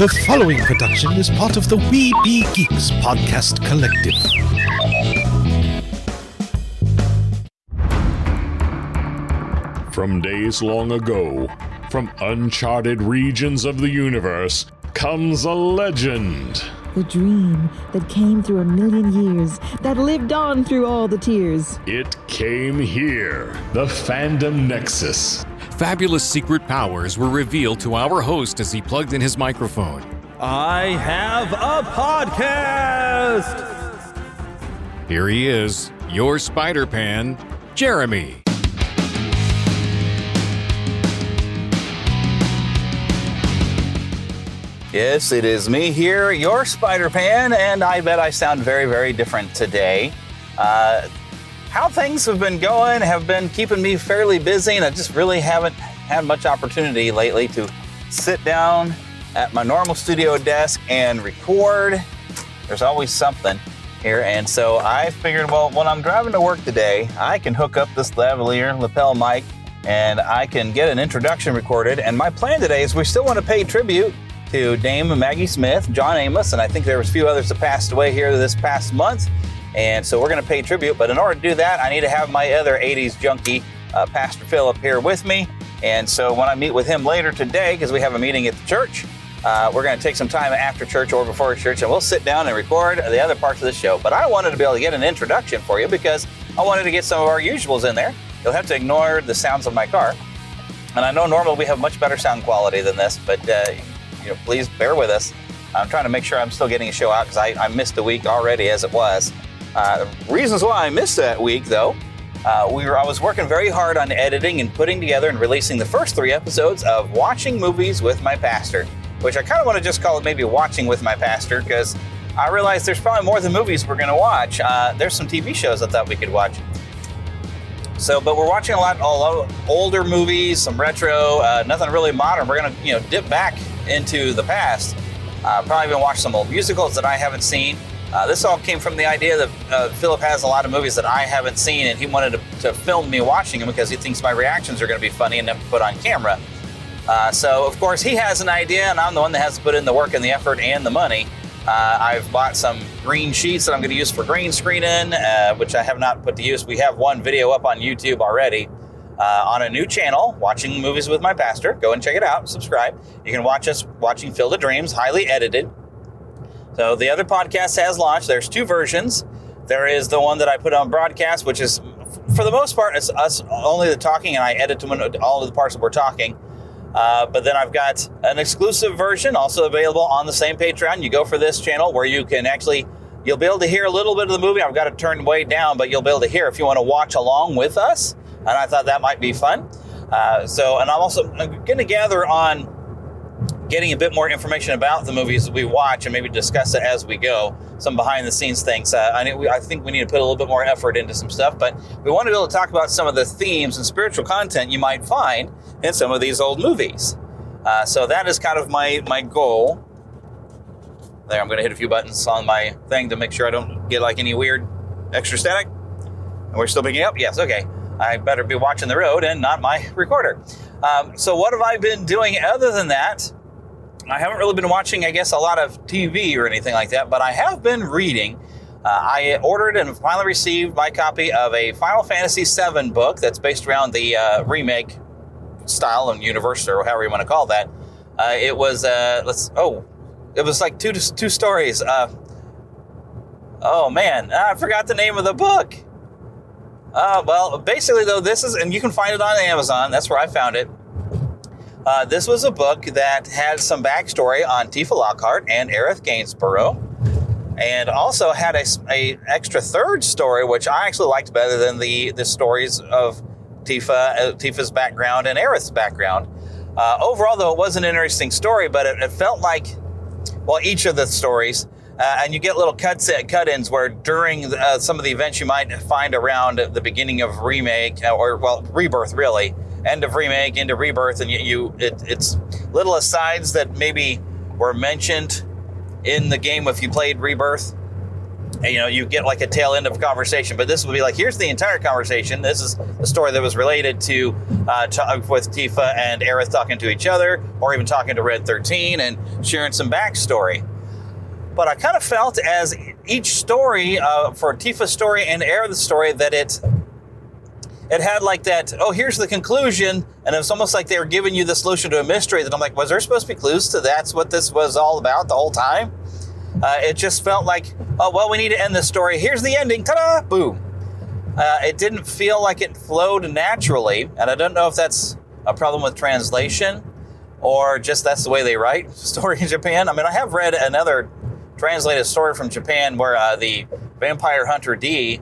The following production is part of the We Be Geeks podcast collective. From days long ago, from uncharted regions of the universe, comes a legend. The dream that came through a million years, that lived on through all the tears. It came here, the Fandom Nexus. Fabulous secret powers were revealed to our host as he plugged in his microphone. I have a podcast! Here he is, your Spider-Pan, Jeremy. Yes, it is me here, your Spider-Pan, and I bet I sound very, very different today. How things have been going have been keeping me fairly busy, and I just really haven't had much opportunity lately to sit down at my normal studio desk and record. There's always something here, and so I figured, well, when I'm driving to work today, I can hook up this lavalier lapel mic, and I can get an introduction recorded, and my plan today is we still want to pay tribute to Dame Maggie Smith, John Amos, and I think there was a few others that passed away here this past month. And so we're going to pay tribute, but in order to do that, I need to have my other 80s junkie, Pastor Philip, here with me. And so when I meet with him later today, because we have a meeting at the church, we're going to take some time after church or before church, and we'll sit down and record the other parts of the show. But I wanted to be able to get an introduction for you because I wanted to get some of our usuals in there. You'll have to ignore the sounds of my car. And I know normally we have much better sound quality than this, but please bear with us. I'm trying to make sure I'm still getting a show out because I missed a week already as it was. Reasons why I missed that week, though, I was working very hard on editing and putting together and releasing the first 3 episodes of Watching Movies with My Pastor, which I kind of want to just call it maybe Watching with My Pastor because I realized there's probably more than movies we're going to watch. There's some TV shows I thought we could watch. But we're watching a lot of older movies, some retro, nothing really modern. We're going to, dip back into the past. Probably going to watch some old musicals that I haven't seen. This all came from the idea that Philip has a lot of movies that I haven't seen, and he wanted to film me watching them because he thinks my reactions are going to be funny and to put on camera. So, of course, he has an idea, and I'm the one that has to put in the work and the effort and the money. I've bought some green sheets that I'm going to use for green screening, which I have not put to use. We have one video up on YouTube already on a new channel, Watching Movies with My Pastor. Go and check it out. Subscribe. You can watch us watching Field of Dreams, highly edited. So the other podcast has launched. There's 2 versions. There is the one that I put on broadcast, which is, for the most part, it's us only the talking, and I edit to all of the parts that we're talking. But then I've got an exclusive version also available on the same Patreon. You go for this channel where you can you'll be able to hear a little bit of the movie. I've got it turned way down, but you'll be able to hear if you want to watch along with us. And I thought that might be fun. And I'm also going to gather on getting a bit more information about the movies that we watch and maybe discuss it as we go, some behind the scenes things. I think we need to put a little bit more effort into some stuff, but we want to be able to talk about some of the themes and spiritual content you might find in some of these old movies. So that is kind of my goal. There, I'm going to hit a few buttons on my thing to make sure I don't get any weird extra static. And we're still picking up? Yes, okay. I better be watching the road and not my recorder. So what have I been doing other than that? I haven't really been watching, I guess, a lot of TV or anything like that, but I have been reading. I ordered and finally received my copy of a Final Fantasy VII book that's based around the remake style and universe, or however you want to call that. It was, it was like two stories. Oh man, I forgot the name of the book. Well, basically though, this is, and you can find it on Amazon. That's where I found it. This was a book that had some backstory on Tifa Lockhart and Aerith Gainsborough, and also had a extra third story, which I actually liked better than the stories of Tifa's background and Aerith's background. Overall, though, it was an interesting story, but it felt like, well, each of the stories, and you get little cut-ins where during some of the events you might find around the beginning of Remake, Rebirth, really. End of Remake into Rebirth, and it's little asides that maybe were mentioned in the game if you played Rebirth. and, you get like a tail end of a conversation, but this would be like, here's the entire conversation. This is the story that was related to with Tifa and Aerith talking to each other, or even talking to Red 13 and sharing some backstory. But I kind of felt as each story, for Tifa's story and Aerith's story, that it had like that, oh, here's the conclusion, and it was almost like they were giving you the solution to a mystery that I'm like, was there supposed to be clues to that's what this was all about the whole time? It just felt like, oh, well, we need to end this story. Here's the ending. Ta-da! Boom. It didn't feel like it flowed naturally, and I don't know if that's a problem with translation or just that's the way they write story in Japan. I mean, I have read another translated story from Japan where the Vampire Hunter D,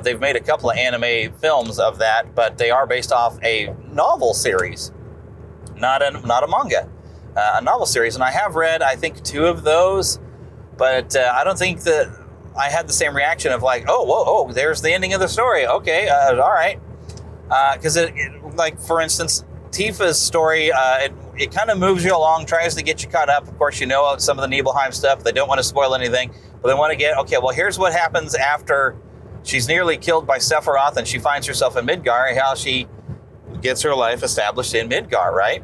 they've made a couple of anime films of that, but they are based off a novel series, not a manga, a novel series. And I have read, I think, 2 of those, but I don't think that I had the same reaction of like, oh, there's the ending of the story. Okay, all right. Because like, for instance, Tifa's story, it kind of moves you along, tries to get you caught up. Of course, you know some of the Nibelheim stuff. They don't want to spoil anything, but they want to get, okay, well, here's what happens after she's nearly killed by Sephiroth and she finds herself in Midgar, how she gets her life established in Midgar, right?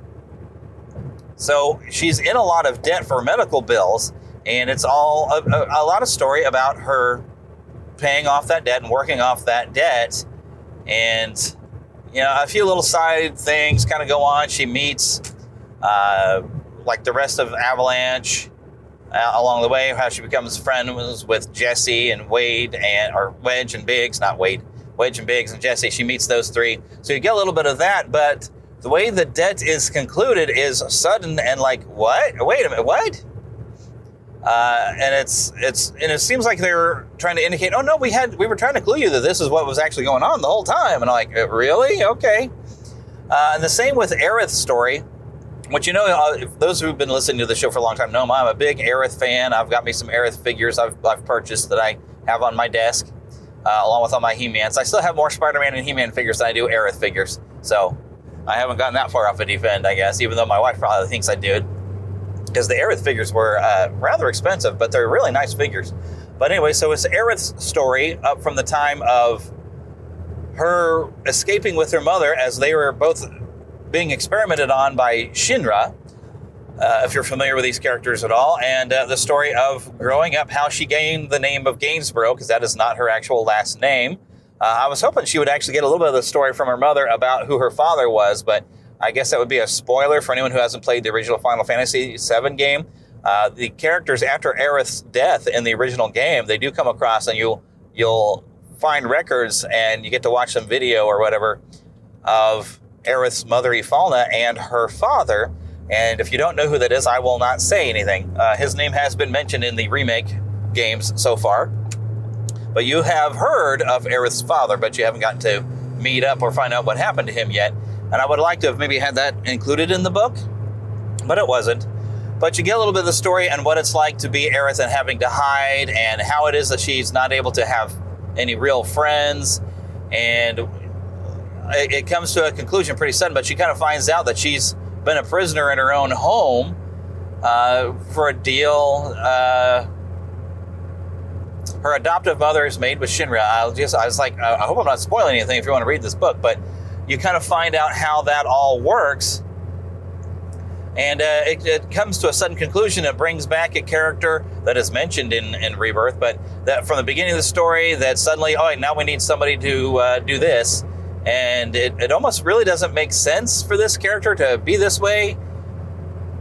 So she's in a lot of debt for medical bills, and it's all a lot of story about her paying off that debt and working off that debt. And, a few little side things kind of go on. She meets, like the rest of Avalanche along the way, how she becomes friends with Jesse and Wade, or Wedge and Biggs, not Wade, Wedge and Biggs and Jesse. She meets those 3. So you get a little bit of that, but the way the debt is concluded is sudden and like, what? Wait a minute, what? And it seems like they were trying to indicate, oh no, we were trying to clue you that this is what was actually going on the whole time. And I'm like, really? Okay. And the same with Aerith's story, which, if those who've been listening to the show for a long time know I'm a big Aerith fan. I've got me some Aerith figures I've purchased that I have on my desk, along with all my He-Mans. I still have more Spider-Man and He-Man figures than I do Aerith figures. So I haven't gotten that far off a deep end, I guess, even though my wife probably thinks I did. Because the Aerith figures were rather expensive, but they're really nice figures. But anyway, so it's Aerith's story up from the time of her escaping with her mother as they were both being experimented on by Shinra, if you're familiar with these characters at all, and the story of growing up, how she gained the name of Gainsborough, because that is not her actual last name. I was hoping she would actually get a little bit of the story from her mother about who her father was, but I guess that would be a spoiler for anyone who hasn't played the original Final Fantasy VII game. The characters after Aerith's death in the original game, they do come across, and you'll find records, and you get to watch some video or whatever of Aerith's mother, Ifalna, and her father. And if you don't know who that is, I will not say anything. His name has been mentioned in the remake games so far. But you have heard of Aerith's father, but you haven't gotten to meet up or find out what happened to him yet. And I would like to have maybe had that included in the book, but it wasn't. But you get a little bit of the story and what it's like to be Aerith and having to hide, and how it is that she's not able to have any real friends. And it comes to a conclusion pretty sudden, but she kind of finds out that she's been a prisoner in her own home for a deal her adoptive mother is made with Shinra. I was like, I hope I'm not spoiling anything if you want to read this book, but you kind of find out how that all works. And it comes to a sudden conclusion. It brings back a character that is mentioned in Rebirth, but that from the beginning of the story, that suddenly, now we need somebody to do this. And it almost really doesn't make sense for this character to be this way.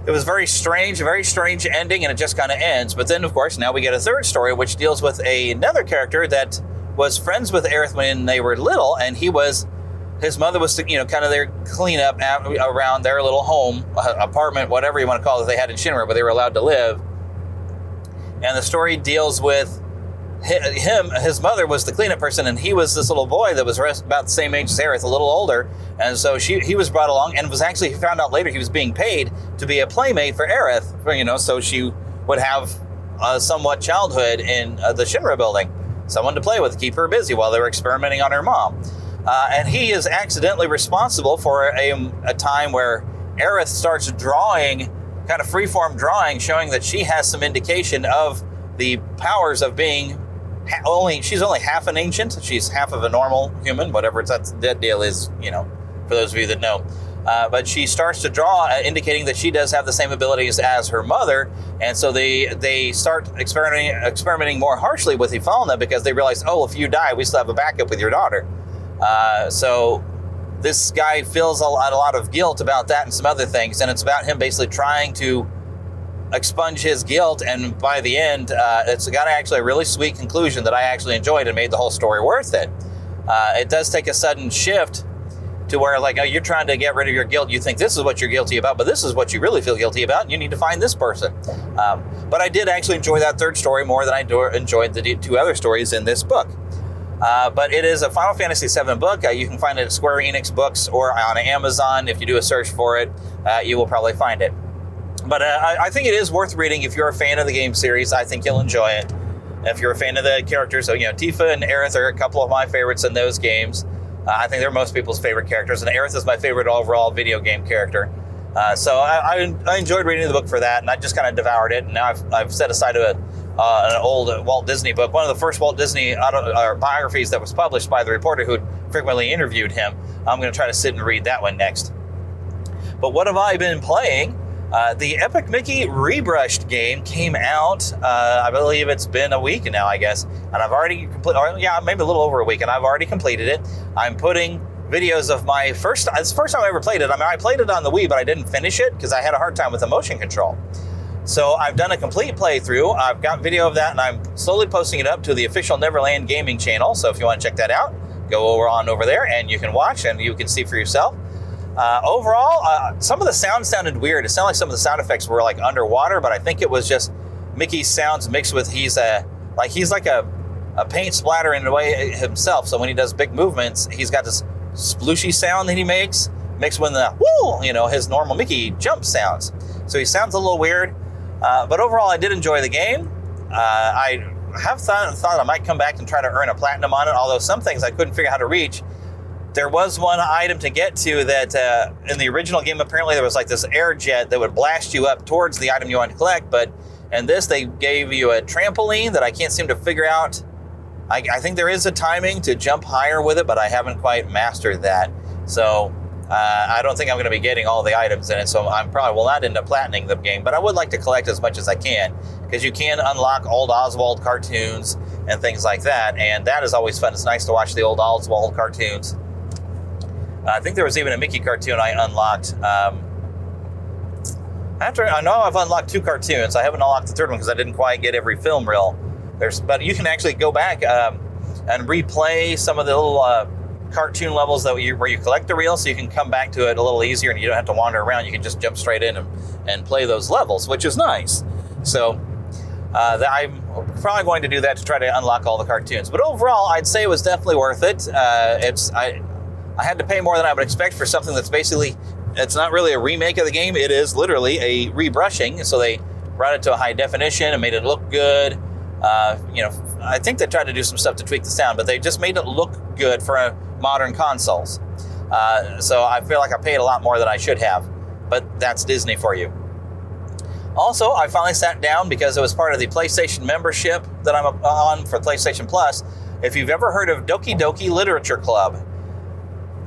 It was very strange ending, and it just kind of ends. But then, of course, now we get a third story, which deals with another character that was friends with Aerith when they were little, and his mother was, kind of their cleanup around their little home, apartment, whatever you want to call it, they had in Shinra, but they were allowed to live. And the story deals with his mother was the cleanup person, and he was this little boy that was about the same age as Aerith, a little older. And so he was brought along, and was actually found out later he was being paid to be a playmate for Aerith, so she would have a somewhat childhood in the Shinra building, someone to play with, keep her busy while they were experimenting on her mom. And he is accidentally responsible for a time where Aerith starts drawing, kind of freeform drawing, showing that she has some indication of the powers of being she's only half an ancient. She's half of a normal human, whatever that deal is, for those of you that know. But she starts to draw, indicating that she does have the same abilities as her mother. And so they start experimenting more harshly with Ifalna because they realize, if you die, we still have a backup with your daughter. So this guy feels a lot of guilt about that and some other things. And it's about him basically trying to expunge his guilt. And by the end, it's got actually a really sweet conclusion that I actually enjoyed and made the whole story worth it. It does take a sudden shift to where, you're trying to get rid of your guilt. You think this is what you're guilty about, but this is what you really feel guilty about, and you need to find this person. But I did actually enjoy that third story more than I enjoyed the two other stories in this book. But it is a Final Fantasy VII book. You can find it at Square Enix Books or on Amazon. If you do a search for it, you will probably find it. But I think it is worth reading if you're a fan of the game series. I think you'll enjoy it. If you're a fan of the characters, so Tifa and Aerith are a couple of my favorites in those games. I think they're most people's favorite characters, and Aerith is my favorite overall video game character. So I enjoyed reading the book for that, and I just kind of devoured it. And now I've set aside an old Walt Disney book, one of the first Walt Disney biographies that was published by the reporter who frequently interviewed him. I'm going to try to sit and read that one next. But what have I been playing? The Epic Mickey Rebrushed game came out, I believe it's been a week now, I guess, and I've already maybe a little over a week, and I've already completed it. I'm putting videos of it's the first time I ever played it. I played it on the Wii, but I didn't finish it because I had a hard time with the motion control. So I've done a complete playthrough. I've got video of that, and I'm slowly posting it up to the official Neverland Gaming channel. So if you want to check that out, go over there, and you can watch, and you can see for yourself. Overall, some of the sounds sounded weird. It sounded like some of the sound effects were underwater, but I think it was just Mickey's sounds mixed with he's like a paint splatter in a way himself. So when he does big movements, he's got this splooshy sound that he makes mixed with the woo, his normal Mickey jump sounds. So he sounds a little weird, but overall I did enjoy the game. I have thought I might come back and try to earn a platinum on it, although some things I couldn't figure out how to reach. There was one item to get to that in the original game, apparently there was this air jet that would blast you up towards the item you wanted to collect, but in this they gave you a trampoline that I can't seem to figure out. I think there is a timing to jump higher with it, but I haven't quite mastered that. So I don't think I'm going to be getting all the items in it, so I probably will not end up platining the game, but I would like to collect as much as I can, because you can unlock old Oswald cartoons and things like that, and that is always fun. It's nice to watch the old Oswald cartoons. I think there was even a Mickey cartoon I unlocked. I know I've unlocked 2 cartoons. I haven't unlocked the third one because I didn't quite get every film reel. But you can actually go back and replay some of the little cartoon levels where you collect the reel, so you can come back to it a little easier and you don't have to wander around. You can just jump straight in and play those levels, which is nice. So I'm probably going to do that to try to unlock all the cartoons. But overall, I'd say it was definitely worth it. I had to pay more than I would expect for something that's basically, it's not really a remake of the game. It is literally a rebrushing. So they brought it to a high definition and made it look good. I think they tried to do some stuff to tweak the sound, but they just made it look good for modern consoles. So I feel like I paid a lot more than I should have, but that's Disney for you. Also, I finally sat down because it was part of the PlayStation membership that I'm on for PlayStation Plus. If you've ever heard of Doki Doki Literature Club,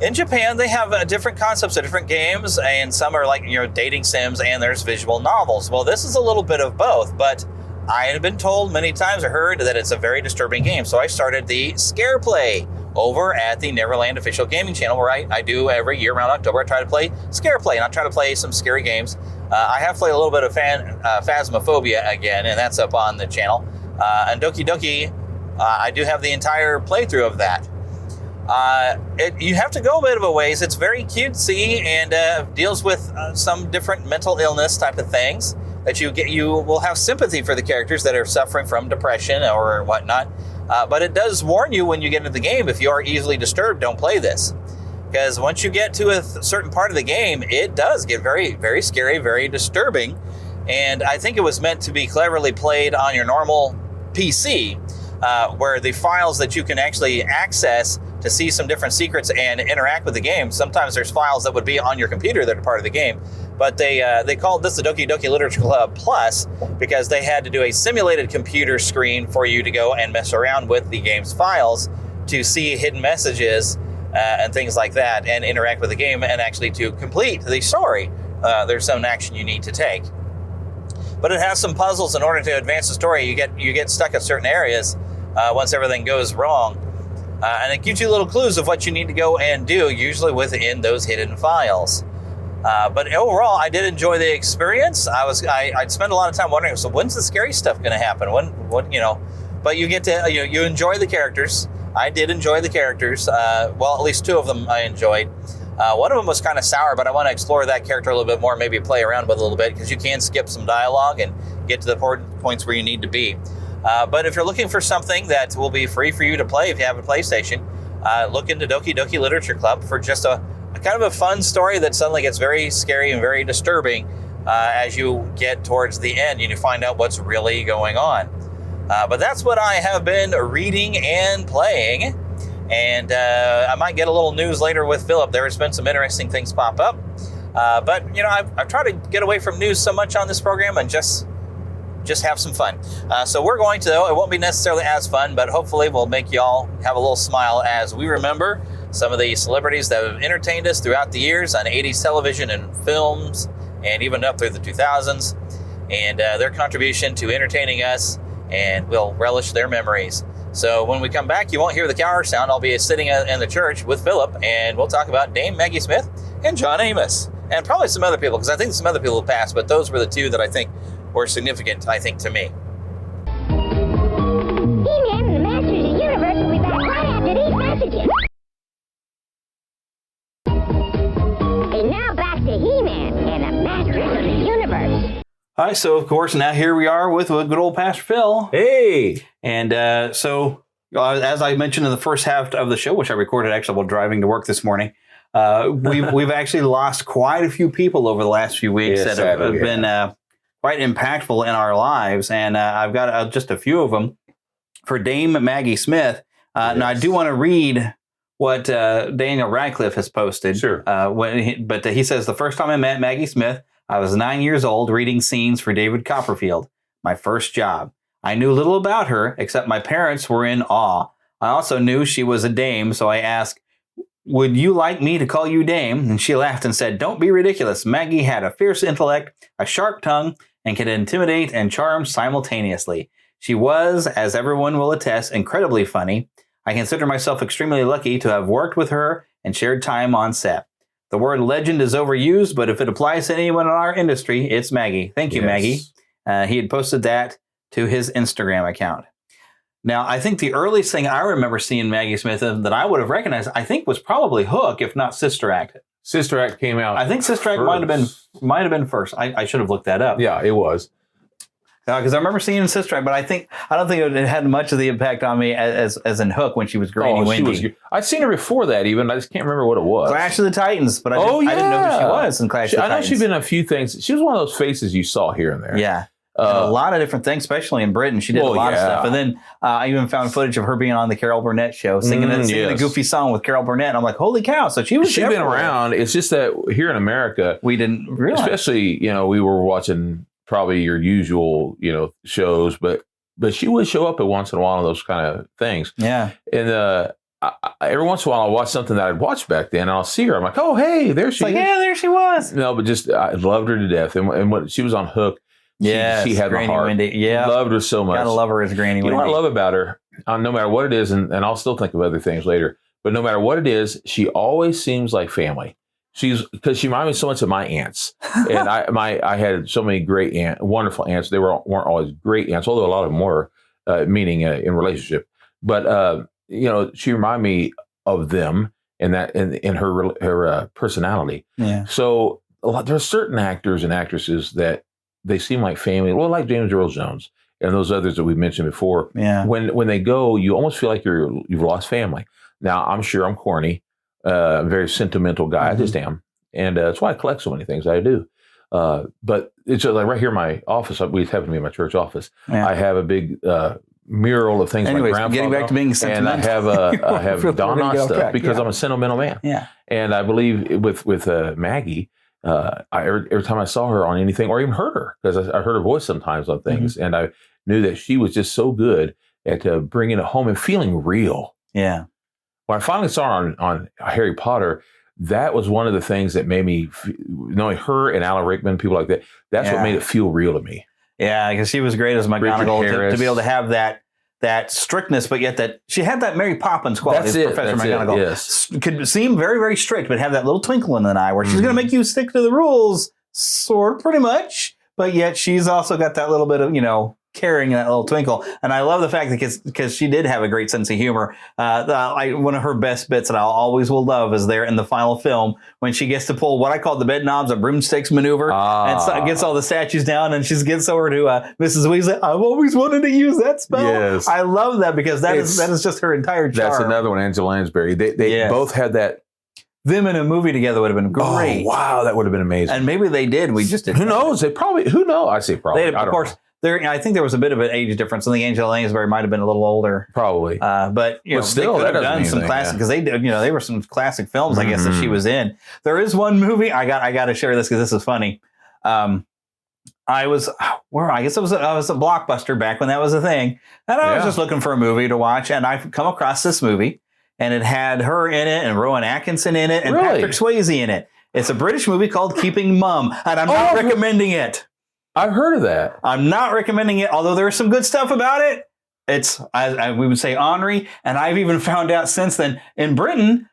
in Japan, they have different concepts of different games, and some are dating sims, and there's visual novels. Well, this is a little bit of both, but I have been told many times, or heard, that it's a very disturbing game. So I started the Scare Play over at the Neverland official gaming channel, where I do every year around October. I try to play Scare Play, and I try to play some scary games. I have played a little bit of Phasmophobia again, and that's up on the channel. And Doki Doki, I do have the entire playthrough of that. You have to go a bit of a ways. It's very cutesy and deals with some different mental illness type of things that you will have sympathy for the characters that are suffering from depression or whatnot. But it does warn you when you get into the game, if you are easily disturbed, don't play this. Because once you get to a certain part of the game, it does get very, very scary, very disturbing. And I think it was meant to be cleverly played on your normal PC, where the files that you can actually access to see some different secrets and interact with the game. Sometimes there's files that would be on your computer that are part of the game, but they called this the Doki Doki Literature Club Plus because they had to do a simulated computer screen for you to go and mess around with the game's files to see hidden messages and things like that, and interact with the game, and actually to complete the story. There's some action you need to take. But it has some puzzles in order to advance the story. You get stuck at certain areas once everything goes wrong. And it gives you little clues of what you need to go and do, usually within those hidden files. But overall, I did enjoy the experience. I'd spend a lot of time wondering, so when's the scary stuff going to happen? But you get to, you enjoy the characters. I did enjoy the characters. Well, at least two of them I enjoyed. One of them was kind of sour, but I want to explore that character a little bit more, maybe play around with it a little bit, because you can skip some dialogue and get to the points where you need to be. But if you're looking for something that will be free for you to play if you have a PlayStation, look into Doki Doki Literature Club for just a kind of a fun story that suddenly gets very scary and very disturbing as you get towards the end and you find out what's really going on. But that's what I have been reading and playing. And I might get a little news later with Philip. There has been some interesting things pop up. But, I've tried to get away from news so much on this program and just have some fun. So we're going to, it won't be necessarily as fun, but hopefully we'll make y'all have a little smile as we remember some of the celebrities that have entertained us throughout the years on 80s television and films, and even up through the 2000s, and their contribution to entertaining us, and we'll relish their memories. So when we come back, you won't hear the cower sound. I'll be sitting in the church with Philip, and we'll talk about Dame Maggie Smith and John Amos, and probably some other people, because I think some other people have passed, but those were the two that I think were significant, to me. He-Man and the Masters of the Universe will be back right after these messages. And now back to He-Man and the Masters of the Universe. All right, so of course, now here we are with good old Pastor Phil. Hey! And so, as I mentioned in the first half of the show, which I recorded actually while driving to work this morning, we've actually lost quite a few people over the last few weeks that have been quite impactful in our lives. And I've got just a few of them. For Dame Maggie Smith, now I do want to read what Daniel Radcliffe has posted. Sure. But he says, the first time I met Maggie Smith, I was 9 years old reading scenes for David Copperfield, my first job. I knew little about her, except my parents were in awe. I also knew she was a dame, so I asked, would you like me to call you Dame? And she laughed and said, don't be ridiculous. Maggie had a fierce intellect, a sharp tongue, and could intimidate and charm simultaneously. She was, as everyone will attest, incredibly funny. I consider myself extremely lucky to have worked with her and shared time on set. The word legend is overused, but if it applies to anyone in our industry, it's Maggie. Thank you, Maggie. He had posted that to his Instagram account. Now, I think the earliest thing I remember seeing Maggie Smith in that I would have recognized, I think, was probably Hook, if not Sister Act. Sister Act came out. I think Sister Act might have been first. I should have looked that up. Yeah, it was. Because I remember seeing Sister Act, but I don't think it had much of the impact on me as in Hook when she was Granny Wendy. I'd seen her before that even. I just can't remember what it was. Clash of the Titans, but I didn't know who she was in Clash of the Titans. I know she's been in a few things. She was one of those faces you saw here and there. Yeah. A lot of different things, especially in Britain. She did a lot of stuff. And then I even found footage of her being on the Carol Burnett show, singing a goofy song with Carol Burnett. And I'm like, holy cow. So she's been around. It's just that here in America, we didn't realize. Especially, we were watching probably your usual, shows, but she would show up at once in a while on those kind of things. Yeah. And every once in a while I'll watch something that I'd watched back then and I'll see her. I'm like, oh, hey, there she is. Yeah, there she was. No, but just, I loved her to death. And what she was on Hook. Yeah, she had Granny the heart. Wendy. Yeah, loved her so much. Gotta love her as Granny Wendy. You know what I love about her? No matter what it is, and I'll still think of other things later. But no matter what it is, she always seems like family. Because she reminded me so much of my aunts, and I had so many great wonderful aunts. They weren't always great aunts, although a lot of them were, meaning in relationship. But she reminded me of them and that in her personality. Yeah. So there's certain actors and actresses that they seem like family, well, like James Earl Jones and those others that we mentioned before. Yeah. When they go, you almost feel like you've lost family. Now, I'm sure I'm corny, a very sentimental guy. Mm-hmm. I just am, and that's why I collect so many things I do. But it's just like right here in my office. We happen to be in my church office. Yeah. I have a big mural of things. Anyways, my grandfather, getting back to being sentimental, and I have Donna stuff because I'm a sentimental man. Yeah, and I believe with Maggie. every time I saw her on anything, or even heard her, because I heard her voice sometimes on things, and I knew that she was just so good at bringing it home and feeling real. Yeah. When I finally saw her on Harry Potter, that was one of the things that made me, knowing her and Alan Rickman, people like that, that's what made it feel real to me. Yeah, because she was great as McGonagall to be able to have that strictness, but yet that she had that Mary Poppins quality as Professor McGonagall. Yes. Could seem very, very strict, but have that little twinkle in an eye where she's going to make you stick to the rules, sort of, pretty much. But yet she's also got that little bit of, caring, that little twinkle. And I love the fact that because she did have a great sense of humor. One of her best bits that I always will love is there in the final film when she gets to pull what I call the bed knobs, a broomsticks maneuver, and so gets all the statues down, and she gets over to Mrs. Weasley. I've always wanted to use that spell. Yes. I love that because that is just her entire charm. That's another one, Angela Lansbury. They both had that. Them in a movie together would have been great. Oh, wow, that would have been amazing. And maybe they did. We just didn't. Who knows? Who knows? I say probably. Of course. I think there was a bit of an age difference. I think Angela Lansbury might have been a little older, probably. But still, they could have done some classic because they did. They were some classic films, I guess, that she was in. There is one movie I got to share this because this is funny. I guess I was a Blockbuster back when that was a thing, and I was just looking for a movie to watch, and I've come across this movie, and it had her in it, and Rowan Atkinson in it, and Patrick Swayze in it. It's a British movie called Keeping Mum, and I'm not recommending it. I've heard of that. I'm not recommending it, although there's some good stuff about it. It's, we would say, ornery. And I've even found out since then, in Britain,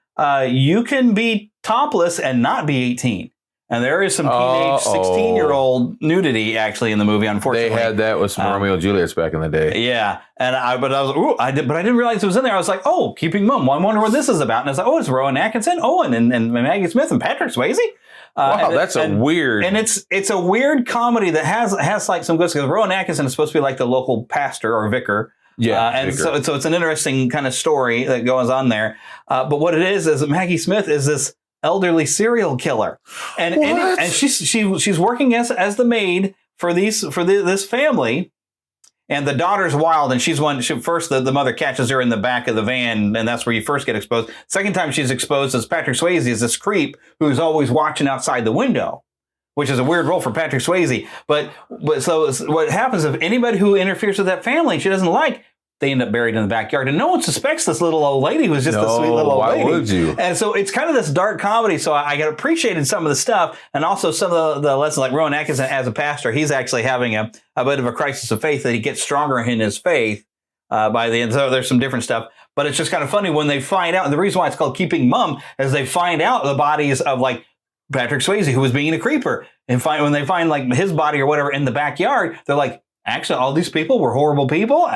you can be topless and not be 18. And there is some teenage 16-year-old nudity actually in the movie, unfortunately. They had that with some Romeo and Juliet's back in the day. Yeah. And I was, I didn't realize it was in there. I was like, Keeping Mum. Well, I wonder what this is about. And I was like, it's Rowan Atkinson, and Maggie Smith and Patrick Swayze. Wow, that's weird. And it's a weird comedy that has like some good stuff. Rowan Atkinson is supposed to be like the local pastor or vicar. Yeah. And vicar. So it's an interesting kind of story that goes on there. But what it is Maggie Smith is this elderly serial killer. And she's working as the maid for this family. And the daughter's wild, and first the mother catches her in the back of the van, and that's where you first get exposed. Second time she's exposed as Patrick Swayze is this creep who's always watching outside the window, which is a weird role for Patrick Swayze. But so what happens if anybody who interferes with that family she doesn't like, they end up buried in the backyard, and no one suspects this little old lady who's just a sweet little old lady. Why would you? And so it's kind of this dark comedy. So I got appreciated some of the stuff, and also some of the lessons. Like Rowan Atkinson as a pastor, he's actually having a bit of a crisis of faith that he gets stronger in his faith by the end. So there's some different stuff, but it's just kind of funny when they find out. And the reason why it's called Keeping Mum is they find out the bodies of like Patrick Swayze, who was being a creeper, and when they find like his body or whatever in the backyard, they're like, actually, all these people were horrible people.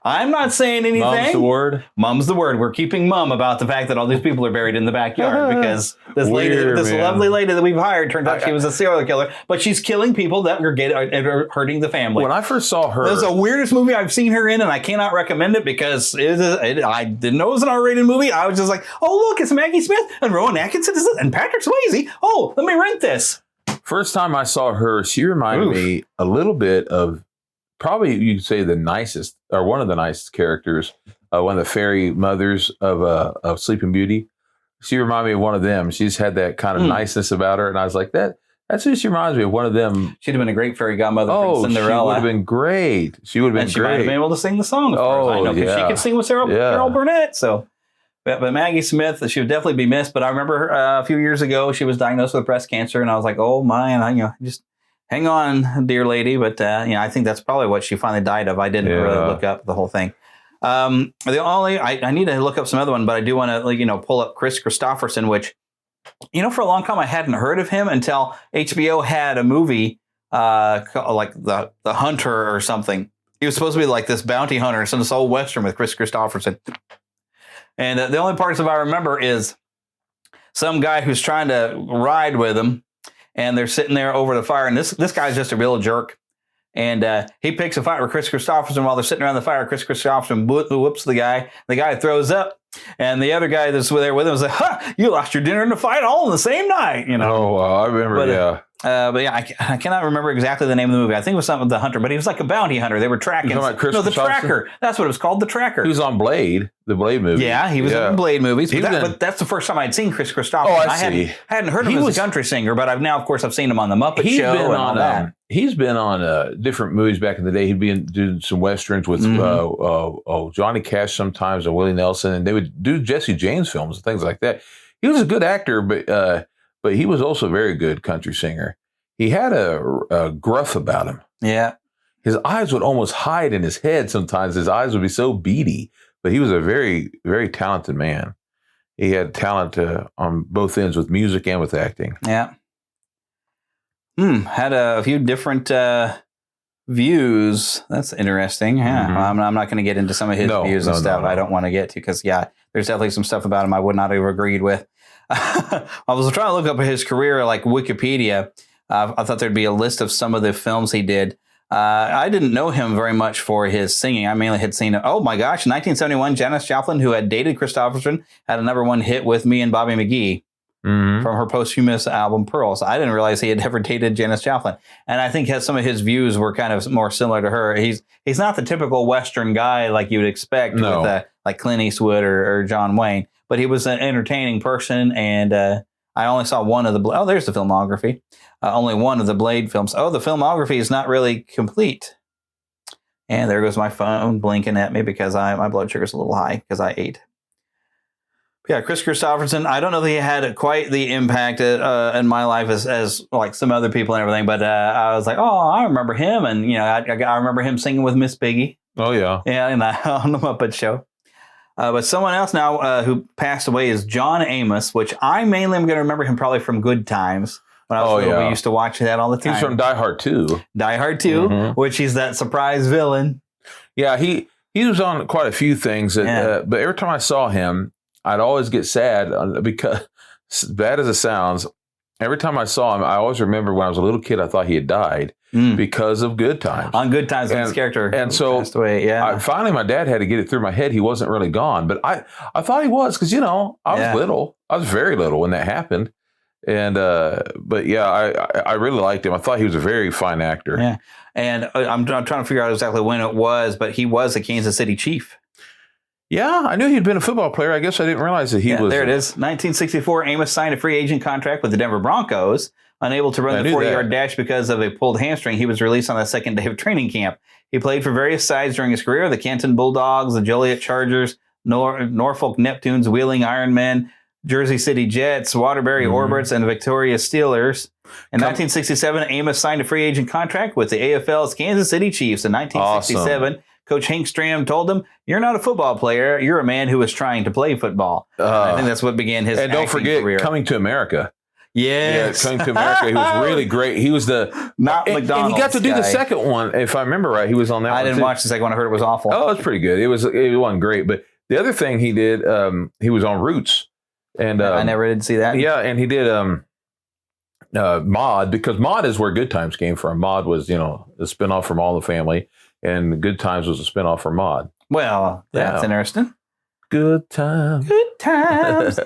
I'm not saying anything. Mum's the word. Mum's the word. We're keeping mum about the fact that all these people are buried in the backyard because this lovely lady that we've hired turned out she was a serial killer, but she's killing people that are hurting the family. When I first saw her, this is the weirdest movie I've seen her in, and I cannot recommend it because I didn't know it was an R-rated movie. I was just like, look, it's Maggie Smith and Rowan Atkinson and Patrick Swayze. Let me rent this. First time I saw her, she reminded me a little bit of probably you could say the nicest or one of the nicest characters, one of the fairy mothers of Sleeping Beauty. She reminded me of one of them. She's had that kind of niceness about her, and I was like, that's who she reminds me of. One of them. She'd have been a great fairy godmother for Cinderella. She would have been great. She would have been great. She might have been able to sing the song. As far as I know, because she could sing with Carol Burnett. So, but Maggie Smith, she would definitely be missed. But I remember a few years ago, she was diagnosed with breast cancer, and I was like, oh my, and just. Hang on, dear lady, but I think that's probably what she finally died of. I didn't really look up the whole thing. I need to look up some other one, but I do want to pull up Chris Christopherson, which for a long time I hadn't heard of him until HBO had a movie like the Hunter or something. He was supposed to be like this bounty hunter, some this old western with Chris Christopherson, and the only parts of I remember is some guy who's trying to ride with him. And they're sitting there over the fire, and this guy's just a real jerk. And he picks a fight with Chris Christopherson while they're sitting around the fire. Chris Christopherson whoops the guy. The guy throws up, and the other guy that's there with him is like, "Ha! You lost your dinner and the fight all in the same night." Oh, I remember. But yeah, I cannot remember exactly the name of the movie. I think it was something with the hunter, but he was like a bounty hunter. They were tracking. You talking about Chris the Christopherson? Tracker. That's what it was called, the Tracker. He was on Blade, the Blade movie. Yeah, he was in the Blade movies. He was in- But that's the first time I'd seen Chris Christopherson. Oh, I see. hadn't heard of him as a country singer, but I've now, of course, I've seen him on the Muppet He's Show been and all on that. he's been on different movies back in the day. He'd be doing some westerns with Johnny Cash sometimes, or Willie Nelson, and they would do Jesse James films and things like that. He was a good actor, but he was also a very good country singer. He had a gruff about him. Yeah. His eyes would almost hide in his head sometimes. His eyes would be so beady, but he was a very, very talented man. He had talent on both ends with music and with acting. Yeah. Had a few different views. That's interesting. Yeah. Mhm. Well, I'm not going to get into some of his views and stuff. I don't want to get to, because, there's definitely some stuff about him I would not have agreed with. I was trying to look up his career, like Wikipedia. I thought there'd be a list of some of the films he did. I didn't know him very much for his singing. I mainly had seen, oh my gosh, in 1971, Janis Joplin, who had dated Christopherson, had a #1 hit with Me and Bobby McGee from her posthumous album Pearls. I didn't realize he had ever dated Janis Joplin. And I think some of his views were kind of more similar to her. He's not the typical Western guy like you would expect with like Clint Eastwood or John Wayne, but he was an entertaining person. And I only saw one of the, there's the filmography. Only one of the Blade films. Oh, the filmography is not really complete. And there goes my phone blinking at me because my blood sugar is a little high because I ate. Yeah, Chris Christopherson, I don't know that he had quite the impact in my life as like some other people and everything, but I was like, oh, I remember him. And, I remember him singing with Miss Piggy. Oh, yeah. Yeah, on the Muppet Show. But someone else now who passed away is John Amos, which I mainly am going to remember him probably from Good Times. When I was little, we used to watch that all the time. He's from Die Hard 2. Die Hard 2, which he's that surprise villain. Yeah, he was on quite a few things, but every time I saw him, I'd always get sad because, as bad as it sounds, every time I saw him, I always remember when I was a little kid, I thought he had died because of Good Times. On Good Times, his character passed away. Yeah. Finally, my dad had to get it through my head. He wasn't really gone, but I thought he was because, I was little. I was very little when that happened. And, but yeah, I really liked him. I thought he was a very fine actor. Yeah. And I'm trying to figure out exactly when it was, but he was a Kansas City Chief. Yeah, I knew he'd been a football player. I guess I didn't realize that he was. There it is. 1964, Amos signed a free agent contract with the Denver Broncos. Unable to run the 40-yard dash because of a pulled hamstring, he was released on the second day of training camp. He played for various sides during his career: the Canton Bulldogs, the Joliet Chargers, Norfolk Neptunes, Wheeling Ironmen, Jersey City Jets, Waterbury Orbits, and the Victoria Steelers. In 1967, Amos signed a free agent contract with the AFL's Kansas City Chiefs. In 1967, Coach Hank Stram told him, "You're not a football player. You're a man who is trying to play football." I think that's what began his And don't forget, career. Coming to America. Yes. Yeah, Coming to America. He was really great. He was not McDonald's and he got to do guy. the second one, if I remember right. He was on that one. I didn't watch the second one. I heard it was awful. Oh, it was pretty good. It wasn't great. But the other thing he did, he was on Roots. And I never did see that. Yeah, and he did Maude, because Maude is where Good Times came from. Maude was, the spinoff from All in the Family, and Good Times was a spinoff from Maude. Well, that's interesting. Good Times. Good times.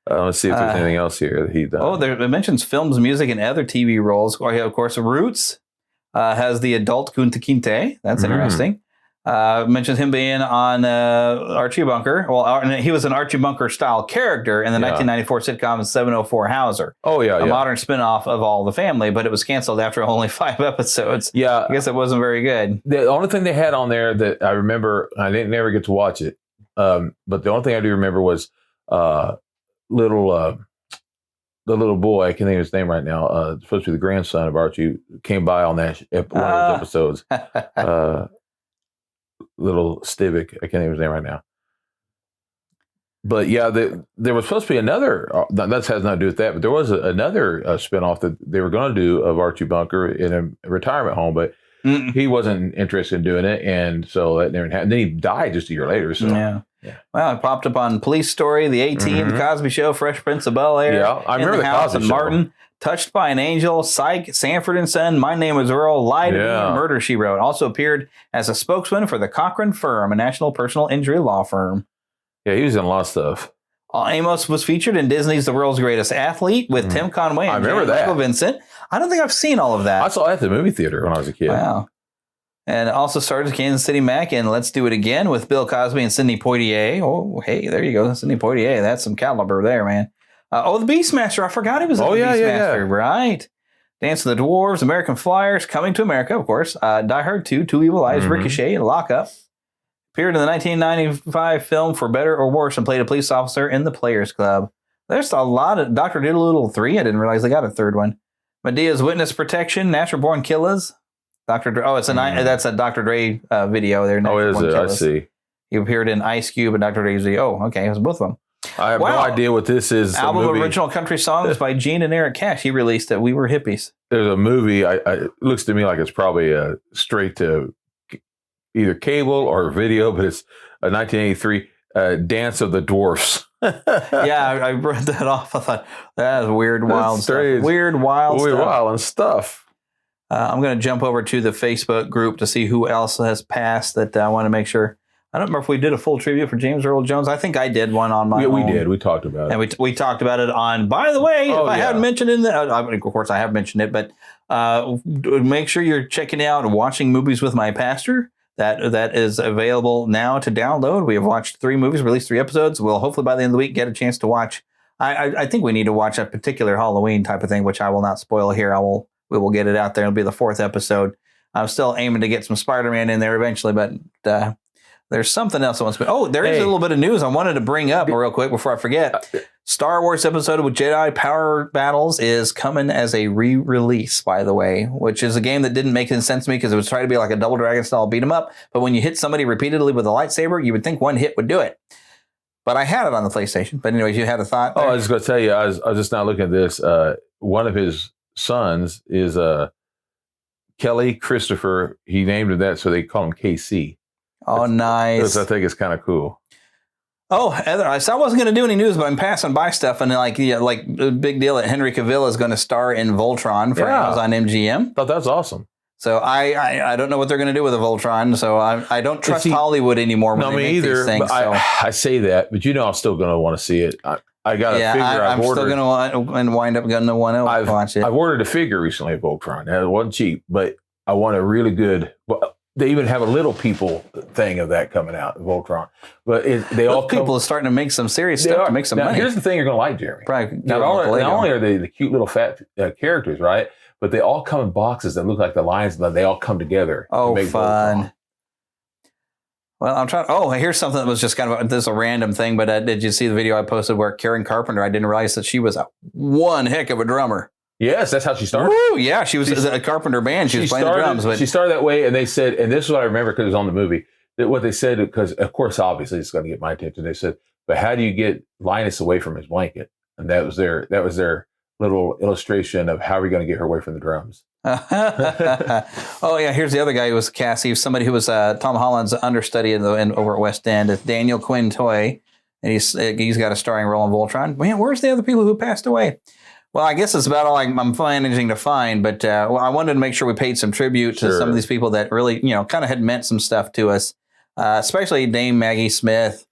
Let's see if there's anything else here that he done. Oh, it mentions films, music, and other TV roles. Of course, Roots has the adult Kunta Kinte. That's interesting. Mentions him being on Archie Bunker. Well, he was an Archie Bunker style character in the 1994 sitcom 704 Hauser. Oh, yeah, a modern spinoff of All the Family, but it was canceled after only 5 episodes. Yeah. I guess it wasn't very good. The only thing they had on there that I remember, I didn't never get to watch it, but the only thing I do remember was the little boy, I can't think of his name right now, supposed to be the grandson of Archie, came by on that one of those episodes. Little Stivic, I can't think of his name right now. But yeah, there was supposed to be another, that has nothing to do with that, but there was another spinoff that they were going to do of Archie Bunker in a retirement home, but he wasn't interested in doing it, and so that never happened. Then he died just a year later. So yeah. Well, it popped up on Police Story, The A-Team, The Cosby Show, Fresh Prince of Bel-Air. Yeah, I remember the House Cosby of Show. Martin, Touched by an Angel, Psych, Sanford and Son, My Name is Earl, Lie to Me, and Murder, She Wrote. Also appeared as a spokesman for the Cochran Firm, a national personal injury law firm. Yeah, he was in a lot of stuff. Amos was featured in Disney's The World's Greatest Athlete with Tim Conway and Michael Vincent. I don't think I've seen all of that. I saw it at the movie theater when I was a kid. Wow. And it also stars Kansas City Mac in Let's Do It Again with Bill Cosby and Sidney Poitier. Oh, hey, there you go. Sidney Poitier. That's some caliber there, man. The Beastmaster. I forgot he was in the Beastmaster. Yeah. Right. Dance of the Dwarves, American Flyers, Coming to America, of course. Die Hard 2, Two Evil Eyes, Ricochet, and Lock Up. Appeared in the 1995 film For Better or Worse and played a police officer in The Players Club. There's a lot of Dr. Dolittle 3. I didn't realize they got a third one. Medea's Witness Protection, Natural Born Killers. Dr. Dre. Oh, that's a Dr. Dre video there. Oh, is it? I see. He appeared in Ice Cube and Dr. Dre's. Oh, okay. It was both of them. I have no idea what this is. Album original country songs by Gene and Eric Cash. He released it. We Were Hippies. There's a movie. It looks to me like it's probably straight to either cable or video, but it's a 1983 Dance of the Dwarfs. Yeah, I read that off. I thought that is weird, wild stuff. Weird, wild and stuff. I'm going to jump over to the Facebook group to see who else has passed that I want to make sure. I don't remember if we did a full tribute for James Earl Jones. I think I did one on my own. We did. We talked about it. And we talked about it on, by the way, if I hadn't mentioned it, of course I have mentioned it, but make sure you're checking out Watching Movies with My Pastor. That is available now to download. We have watched 3 movies, released 3 episodes. We'll hopefully by the end of the week get a chance to watch. I think we need to watch a particular Halloween type of thing, which I will not spoil here. We will get it out there. It'll be the 4th episode. I'm still aiming to get some Spider-Man in there eventually, but there's something else I want to. Oh, there is a little bit of news I wanted to bring up real quick before I forget. Star Wars episode with Jedi Power Battles is coming as a re-release, by the way, which is a game that didn't make any sense to me because it was trying to be like a Double Dragon style beat 'em up. But when you hit somebody repeatedly with a lightsaber, you would think one hit would do it. But I had it on the PlayStation. But anyways, you had a thought there? Oh, I was just going to tell you, I was just now looking at this. One of his sons is Kelly Christopher. He named him that, so they call him KC. Oh, nice. I think it's kind of cool. Oh, Heather, I wasn't going to do any news, but I'm passing by stuff, and like a big deal that Henry Cavill is going to star in Voltron for Amazon MGM. Thought that's awesome. So I don't know what they're going to do with a Voltron, so I don't trust Hollywood anymore when they make these things. I say that, but I'm still going to want to see it. I got a figure I'm still going to wind up getting the one to watch it. I've ordered a figure recently of Voltron. It wasn't cheap, but I want a really good. They even have a Little People thing of that coming out, Voltron. But people are starting to make some serious stuff to make some money. Here's the thing you're going to like, Jeremy. Not only are they the cute little fat characters, right? But they all come in boxes that look like the lions, but they all come together. Oh, fun. Voltron. Well, I'm trying. Oh, here's something that was just kind of this is a random thing, but did you see the video I posted where Karen Carpenter? I didn't realize that she was one heck of a drummer. Yes, that's how she started. Woo, yeah, she was a Carpenter band. She was playing the drums. But she started that way, and they said, and this is what I remember because it was on the movie, that what they said, because of course, obviously, it's going to get my attention. They said, but how do you get Linus away from his blanket? And that was their little illustration of how we're going to get her away from the drums. Oh, yeah, here's the other guy who was cast. He was somebody who was Tom Holland's understudy over at West End. It's Daniel Quinn Toy, and he's got a starring role in Voltron. Man, where's the other people who passed away? Well, I guess it's about all I'm managing to find, but I wanted to make sure we paid some tribute to some of these people that really, kind of had meant some stuff to us, especially Dame Maggie Smith.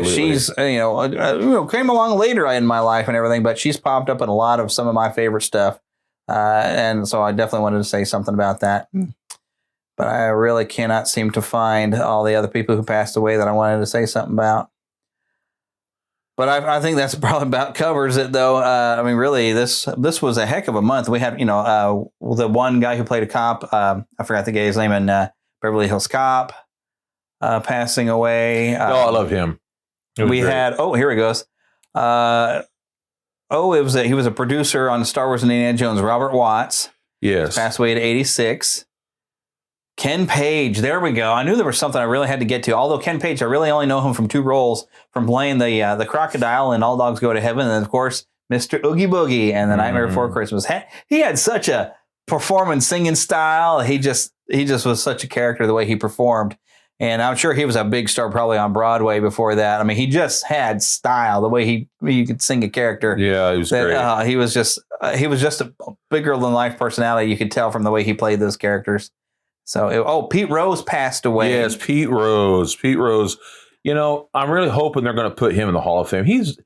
She's, came along later in my life and everything, but she's popped up in a lot of some of my favorite stuff. And so I definitely wanted to say something about that. But I really cannot seem to find all the other people who passed away that I wanted to say something about. But I think that's probably about covers it, though. Really, this was a heck of a month. We had, the one guy who played a cop, I forgot the guy's name in Beverly Hills Cop, passing away. I love him. We had, here he goes. He was a producer on Star Wars and Indiana Jones, Robert Watts. Yes. Passed away at 86. Ken Page, there we go. I knew there was something I really had to get to. Although Ken Page, I really only know him from 2 roles, from playing the crocodile in All Dogs Go to Heaven, and then, of course, Mr. Oogie Boogie and The Nightmare Before Christmas. He had such a performance singing style. He just was such a character the way he performed. And I'm sure he was a big star probably on Broadway before that. I mean, he just had style, the way he could sing a character. Yeah, he was great. He was just a bigger than life personality. You could tell from the way he played those characters. So, Pete Rose passed away. Yes, Pete Rose. I'm really hoping they're going to put him in the Hall of Fame. He's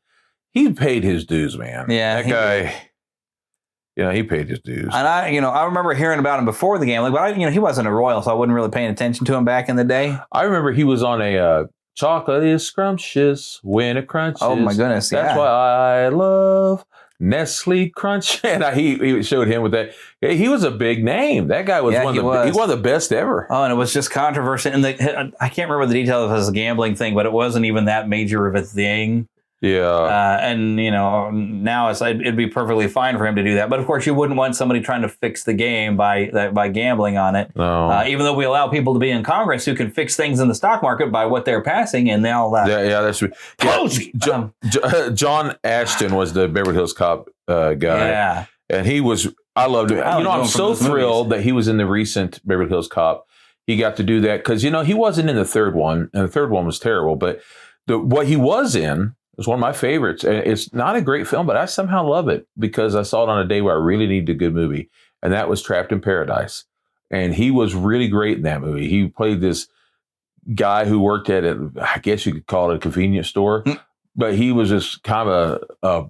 he paid his dues, man. Yeah, that guy. He paid his dues. And I remember hearing about him before the gambling, but he wasn't a royal, so I wasn't really paying attention to him back in the day. I remember he was on a chocolate is scrumptious when it crunches. Oh my goodness! That's why I love Nestle Crunch. And he showed him with that. He was a big name. That guy was one of the best ever. Oh, and it was just controversy. And I can't remember the details of his gambling thing, but it wasn't even that major of a thing. Yeah. And now it'd be perfectly fine for him to do that. But of course, you wouldn't want somebody trying to fix the game by gambling on it. No. Even though we allow people to be in Congress who can fix things in the stock market by what they're passing, and they'll that's John Ashton was the Beverly Hills Cop guy. Yeah. And I loved him. I'm so thrilled that he was in the recent Beverly Hills Cop. He got to do that because, he wasn't in the third one, and the third one was terrible. But what he was in was one of my favorites. And it's not a great film, but I somehow love it because I saw it on a day where I really needed a good movie. And that was Trapped in Paradise. And he was really great in that movie. He played this guy who worked at I guess you could call it a convenience store. But he was just kind of a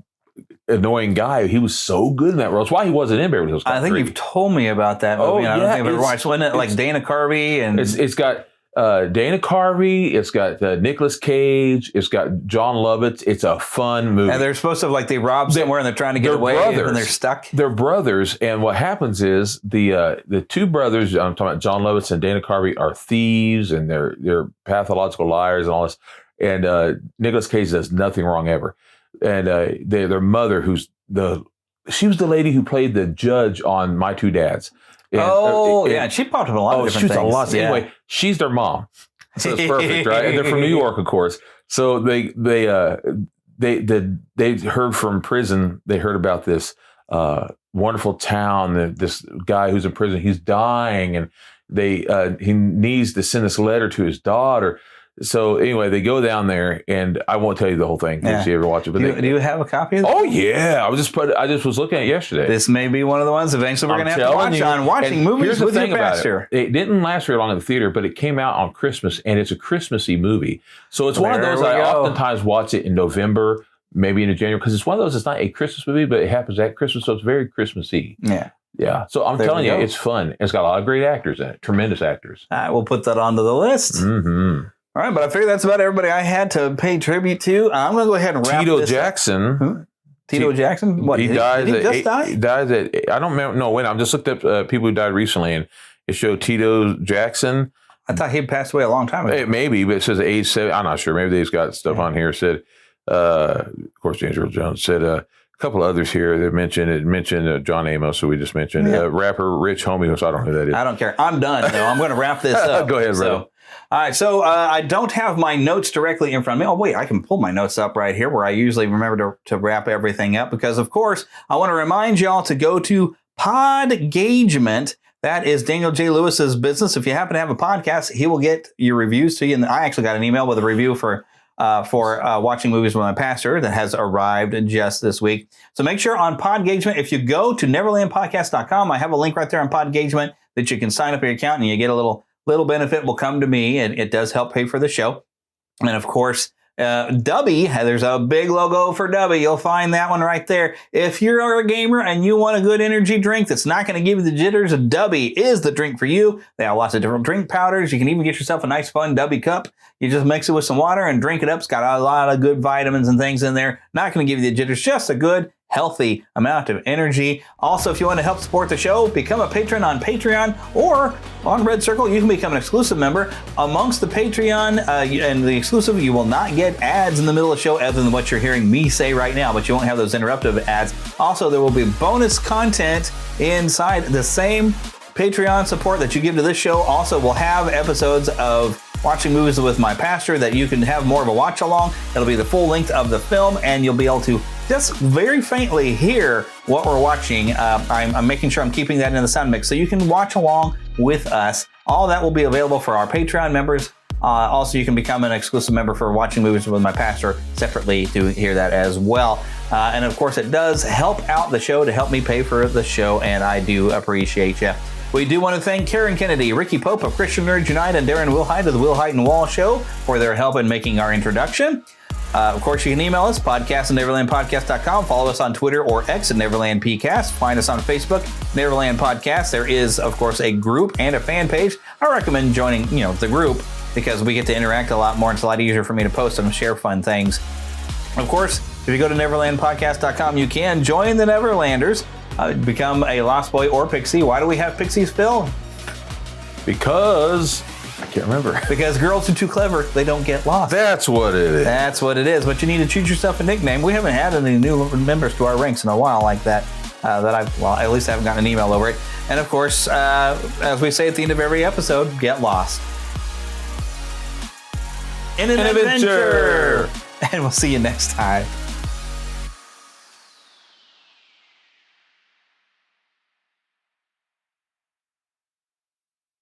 annoying guy. He was so good in that role. That's why he wasn't in Beverly Hills Cop. I think you've told me about that movie. Oh, I don't yeah, think I've ever watched. Wasn't it like Dana Carvey? And it's got Dana Carvey. It's got Nicolas Cage. It's got John Lovitz. It's a fun movie. And they're supposed to they rob somewhere and they're trying to get away and they're stuck. They're brothers. And what happens is the two brothers, I'm talking about John Lovitz and Dana Carvey, are thieves and they're pathological liars and all this. And Nicolas Cage does nothing wrong ever. And their mother, she was the lady who played the judge on My Two Dads. And, she popped up in a lot of different things. A lot. Yeah. Anyway, she's their mom, so it's perfect, right? And they're from New York, of course. So they heard from prison. They heard about this wonderful town. This guy who's in prison, he's dying, and he needs to send this letter to his daughter. So anyway, they go down there, and I won't tell you the whole thing if you ever watch it. But do you have a copy of it? Oh yeah, I just was looking at it yesterday. This may be one of the ones eventually we're going to have to watch on Watching Movies with Your Pastor. It didn't last very long in the theater, but it came out on Christmas, and it's a Christmassy movie. So it's one of those I oftentimes watch it in November, maybe into January, because it's one of those. It's not a Christmas movie, but it happens at Christmas, so it's very Christmassy. Yeah. So I'm telling you, it's fun. It's got a lot of great actors in it, tremendous actors. All right, we'll put that onto the list. Mm-hmm. All right, but I figure that's about everybody I had to pay tribute to. I'm going to go ahead and wrap Tito Jackson. Huh? Tito Jackson? What? He died. Did he just die? He died at, I don't remember. No, wait, I'm just looked up people who died recently, and it showed Tito Jackson. I thought he'd passed away a long time ago. It maybe, but it says age 7. I'm not sure. Maybe they've got stuff on here. It said, of course, James Earl Jones said, a couple others here that mentioned John Amos, who we just mentioned. Rapper Rich Homie, which I don't know who that is. I don't care. I'm done, though. I'm going to wrap this up. Go ahead, brother. All right, so I don't have my notes directly in front of me. Oh, wait, I can pull my notes up right here where I usually remember to wrap everything up because, of course, I want to remind y'all to go to Podgagement. That is Daniel J. Lewis's business. If you happen to have a podcast, he will get your reviews to you. And I actually got an email with a review for Watching Movies with My Pastor that has arrived just this week. So make sure on Podgagement, if you go to neverlandpodcast.com, I have a link right there on Podgagement that you can sign up your account and you get a little benefit will come to me, and it does help pay for the show. And of course, Dubby, there's a big logo for Dubby. You'll find that one right there. If you're a gamer and you want a good energy drink that's not going to give you the jitters, Dubby is the drink for you. They have lots of different drink powders. You can even get yourself a nice, fun Dubby cup. You just mix it with some water and drink it up. It's got a lot of good vitamins and things in there. Not going to give you the jitters, just a good, healthy amount of energy. Also, if you want to help support the show, become a patron on Patreon or on Red Circle. You can become an exclusive member. Amongst the Patreon and the exclusive, you will not get ads in the middle of the show other than what you're hearing me say right now, but you won't have those interruptive ads. Also, there will be bonus content inside the same Patreon support that you give to this show. Also, we'll have episodes of Watching Movies with My Pastor that you can have more of a watch along. It'll be the full length of the film, and you'll be able to just very faintly hear what we're watching. I'm making sure I'm keeping that in the sound mix so you can watch along with us. All that will be available for our Patreon members. Also, you can become an exclusive member for Watching Movies with My Pastor separately to hear that as well. And of course, it does help out the show to help me pay for the show, and I do appreciate you. We do want to thank Karen Kennedy, Ricky Pope of Christian Nerds Unite, and Darren Wilhite of the Wilhite and Wall Show for their help in making our introduction. Of course, you can email us, podcast@neverlandpodcast.com. Follow us on Twitter or X at NeverlandPcast. Find us on Facebook, Neverland Podcast. There is, of course, a group and a fan page. I recommend joining, the group because we get to interact a lot more. It's a lot easier for me to post and share fun things. Of course, if you go to NeverlandPodcast.com, you can join the Neverlanders, become a Lost Boy or Pixie. Why do we have Pixies, Phil? Because I can't remember. Because girls are too clever. They don't get lost. That's what it is. That's what it is. But you need to choose yourself a nickname. We haven't had any new members to our ranks in a while like that. At least I haven't gotten an email over it. And of course, as we say at the end of every episode, get lost in an adventure. And we'll see you next time.